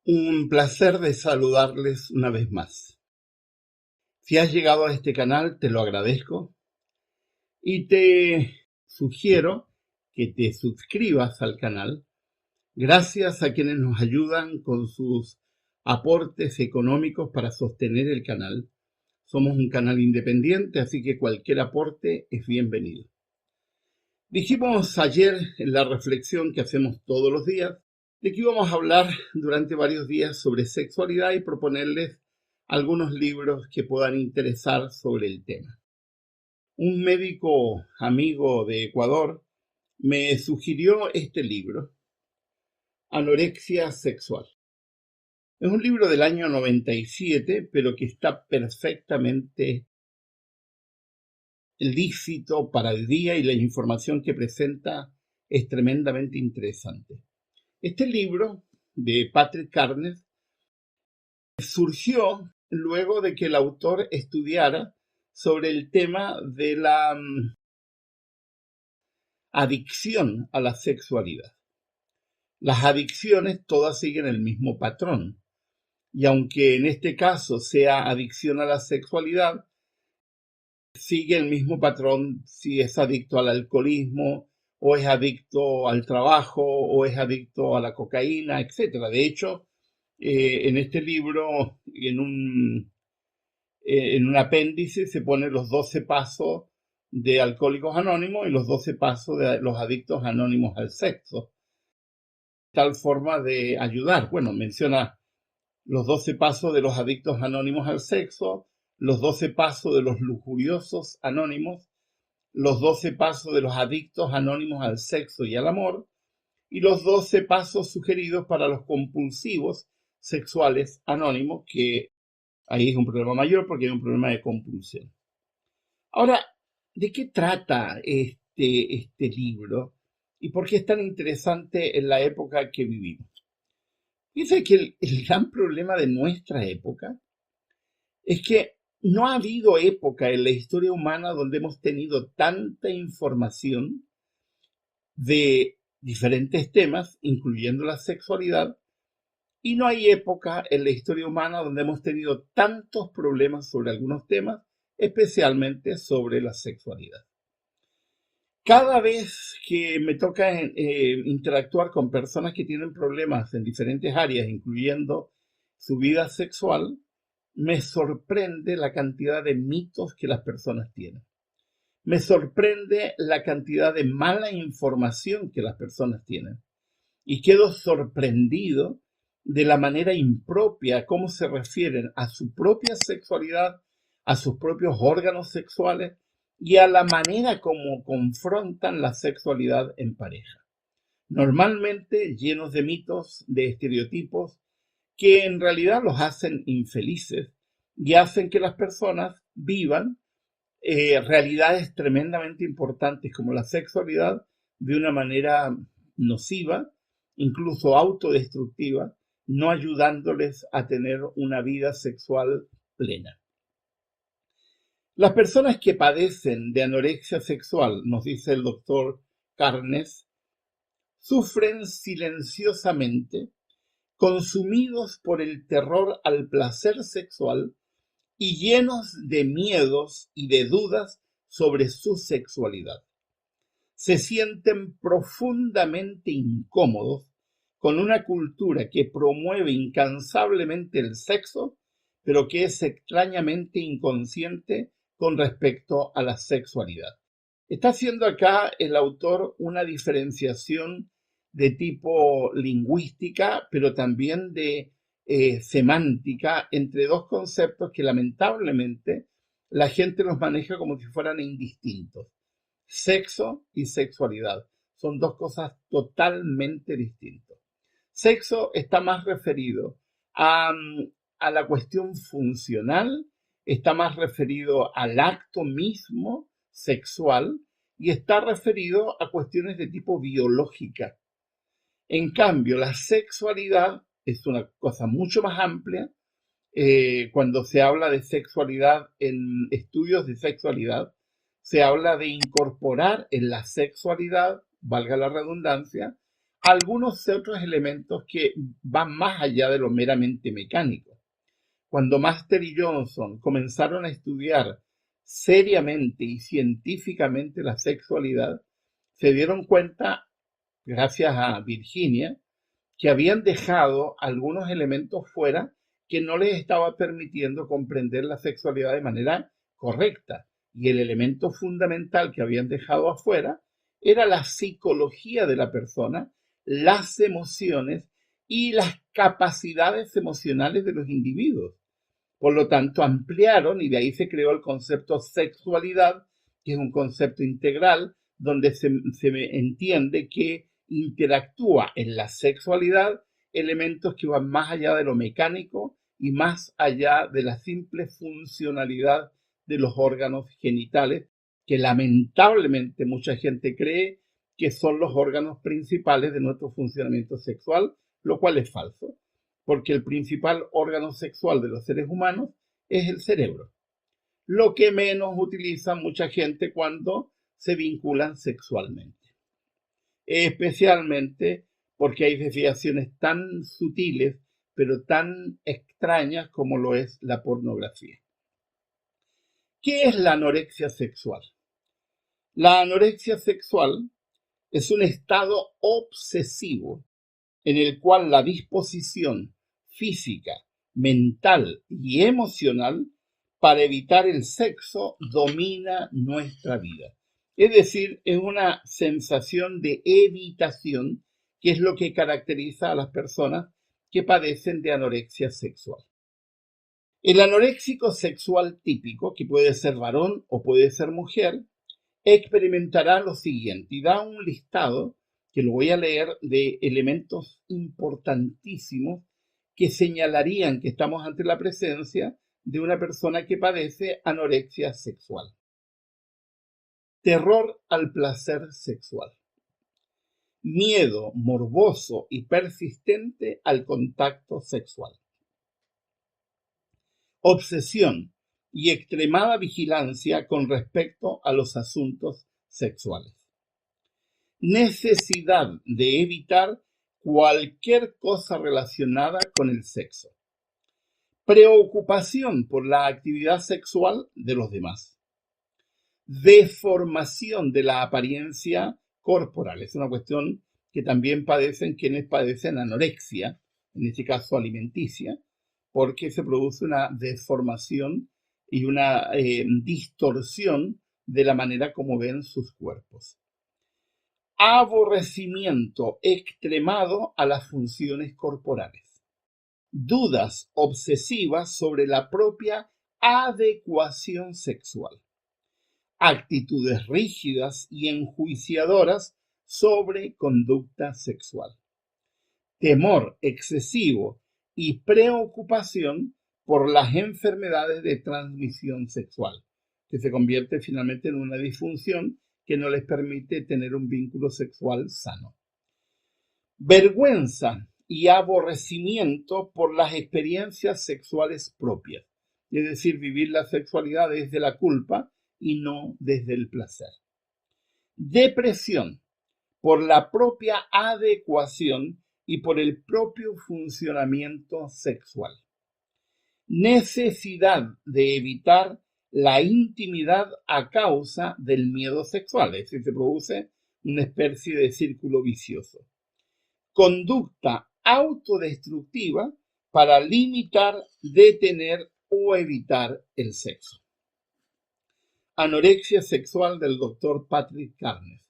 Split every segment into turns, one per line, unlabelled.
Un placer de saludarles una vez más. Si has llegado a este canal, te lo agradezco y te sugiero que te suscribas al canal. Gracias a quienes nos ayudan con sus aportes económicos para sostener el canal. Somos un canal independiente, así que cualquier aporte es bienvenido. Dijimos ayer en la reflexión que hacemos todos los días de que íbamos a hablar durante varios días sobre sexualidad y proponerles algunos libros que puedan interesar sobre el tema. Un médico amigo de Ecuador me sugirió este libro, Anorexia Sexual. Es un libro del año 97, pero que está perfectamente lícito para el día y la información que presenta es tremendamente interesante. Este libro de Patrick Carnes surgió luego de que el autor estudiara sobre el tema de la adicción a la sexualidad. Las adicciones todas siguen el mismo patrón, y aunque en este caso sea adicción a la sexualidad, sigue el mismo patrón si es adicto al alcoholismo, o es adicto al trabajo, o es adicto a la cocaína, etc. De hecho, en este libro, en un apéndice, se ponen los 12 pasos de Alcohólicos Anónimos y los 12 pasos de los adictos anónimos al sexo. Tal forma de ayudar. Bueno, menciona los 12 pasos de los adictos anónimos al sexo, los 12 pasos de los lujuriosos anónimos, los 12 pasos de los adictos anónimos al sexo y al amor, y los 12 pasos sugeridos para los compulsivos sexuales anónimos, que ahí es un problema mayor porque hay un problema de compulsión. Ahora, ¿de qué trata este libro y por qué es tan interesante en la época que vivimos? Fíjense que el gran problema de nuestra época es que no ha habido época en la historia humana donde hemos tenido tanta información de diferentes temas, incluyendo la sexualidad, y no hay época en la historia humana donde hemos tenido tantos problemas sobre algunos temas, especialmente sobre la sexualidad. Cada vez que me toca interactuar con personas que tienen problemas en diferentes áreas, incluyendo su vida sexual, me sorprende la cantidad de mitos que las personas tienen. Me sorprende la cantidad de mala información que las personas tienen. Y quedo sorprendido de la manera impropia, cómo se refieren a su propia sexualidad, a sus propios órganos sexuales y a la manera como confrontan la sexualidad en pareja. Normalmente llenos de mitos, de estereotipos, que en realidad los hacen infelices y hacen que las personas vivan realidades tremendamente importantes como la sexualidad de una manera nociva, incluso autodestructiva, no ayudándoles a tener una vida sexual plena. Las personas que padecen de anorexia sexual, nos dice el doctor Carnes, sufren silenciosamente, consumidos por el terror al placer sexual y llenos de miedos y de dudas sobre su sexualidad. Se sienten profundamente incómodos con una cultura que promueve incansablemente el sexo, pero que es extrañamente inconsciente con respecto a la sexualidad. Está haciendo acá el autor una diferenciación de tipo lingüística, pero también de semántica entre dos conceptos que lamentablemente la gente los maneja como si fueran indistintos. Sexo y sexualidad son dos cosas totalmente distintas. Sexo está más referido a la cuestión funcional, está más referido al acto mismo sexual y está referido a cuestiones de tipo biológica. En cambio, la sexualidad es una cosa mucho más amplia. Cuando se habla de sexualidad en estudios de sexualidad, se habla de incorporar en la sexualidad, valga la redundancia, algunos otros elementos que van más allá de lo meramente mecánico. Cuando Master y Johnson comenzaron a estudiar seriamente y científicamente la sexualidad, se dieron cuenta, gracias a Virginia, que habían dejado algunos elementos fuera que no les estaba permitiendo comprender la sexualidad de manera correcta. Y el elemento fundamental que habían dejado afuera era la psicología de la persona, las emociones y las capacidades emocionales de los individuos. Por lo tanto, ampliaron y de ahí se creó el concepto sexualidad, que es un concepto integral donde se entiende que interactúa en la sexualidad elementos que van más allá de lo mecánico y más allá de la simple funcionalidad de los órganos genitales, que lamentablemente mucha gente cree que son los órganos principales de nuestro funcionamiento sexual, lo cual es falso, porque el principal órgano sexual de los seres humanos es el cerebro, lo que menos utiliza mucha gente cuando se vinculan sexualmente, especialmente porque hay desviaciones tan sutiles pero tan extrañas como lo es la pornografía. ¿Qué es la anorexia sexual? La anorexia sexual es un estado obsesivo en el cual la disposición física, mental y emocional para evitar el sexo domina nuestra vida. Es decir, es una sensación de evitación que es lo que caracteriza a las personas que padecen de anorexia sexual. El anoréxico sexual típico, que puede ser varón o puede ser mujer, experimentará lo siguiente y da un listado que lo voy a leer de elementos importantísimos que señalarían que estamos ante la presencia de una persona que padece anorexia sexual. Terror al placer sexual. Miedo morboso y persistente al contacto sexual. Obsesión y extremada vigilancia con respecto a los asuntos sexuales. Necesidad de evitar cualquier cosa relacionada con el sexo. Preocupación por la actividad sexual de los demás. Deformación de la apariencia corporal. Es una cuestión que también padecen quienes padecen anorexia, en este caso alimenticia, porque se produce una deformación y una distorsión de la manera como ven sus cuerpos. Aborrecimiento extremado a las funciones corporales. Dudas obsesivas sobre la propia adecuación sexual. Actitudes rígidas y enjuiciadoras sobre conducta sexual. Temor excesivo y preocupación por las enfermedades de transmisión sexual, que se convierte finalmente en una disfunción que no les permite tener un vínculo sexual sano. Vergüenza y aborrecimiento por las experiencias sexuales propias, es decir, vivir la sexualidad desde la culpa y no desde el placer. Depresión por la propia adecuación y por el propio funcionamiento sexual. Necesidad de evitar la intimidad a causa del miedo sexual, es decir, se produce una especie de círculo vicioso. Conducta autodestructiva para limitar, detener o evitar el sexo. Anorexia sexual del Dr. Patrick Carnes.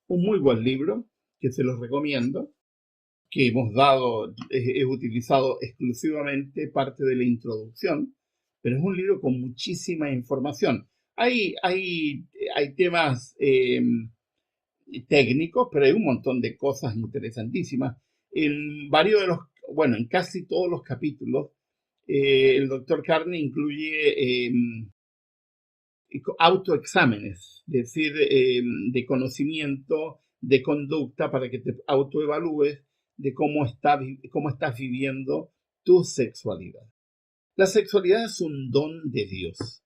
Un muy buen libro que se los recomiendo, que he utilizado exclusivamente parte de la introducción, pero es un libro con muchísima información. Hay temas técnicos, pero hay un montón de cosas interesantísimas. En casi todos los capítulos, el doctor Carney incluye autoexámenes, es decir, de conocimiento, de conducta, para que te autoevalúes de cómo estás viviendo tu sexualidad. La sexualidad es un don de Dios.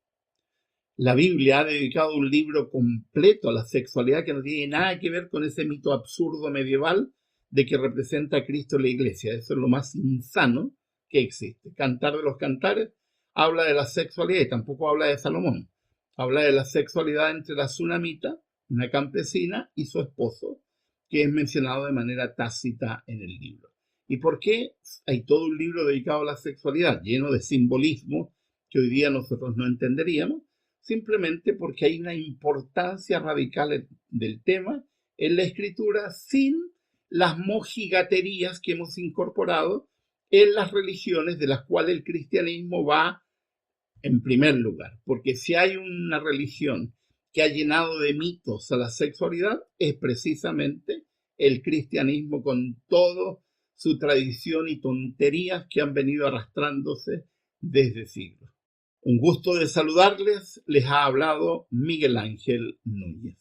La Biblia ha dedicado un libro completo a la sexualidad que no tiene nada que ver con ese mito absurdo medieval de que representa a Cristo en la iglesia. Eso es lo más insano que existe. Cantar de los Cantares habla de la sexualidad y tampoco habla de Salomón. Habla de la sexualidad entre la tsunamita, una campesina, y su esposo, que es mencionado de manera tácita en el libro. ¿Y por qué hay todo un libro dedicado a la sexualidad, lleno de simbolismo que hoy día nosotros no entenderíamos? Simplemente porque hay una importancia radical del tema en la escritura sin las mojigaterías que hemos incorporado en las religiones de las cuales el cristianismo va en primer lugar. Porque si hay una religión que ha llenado de mitos a la sexualidad, es precisamente el cristianismo, con toda su tradición y tonterías que han venido arrastrándose desde siglos. Un gusto de saludarles, les ha hablado Miguel Ángel Núñez.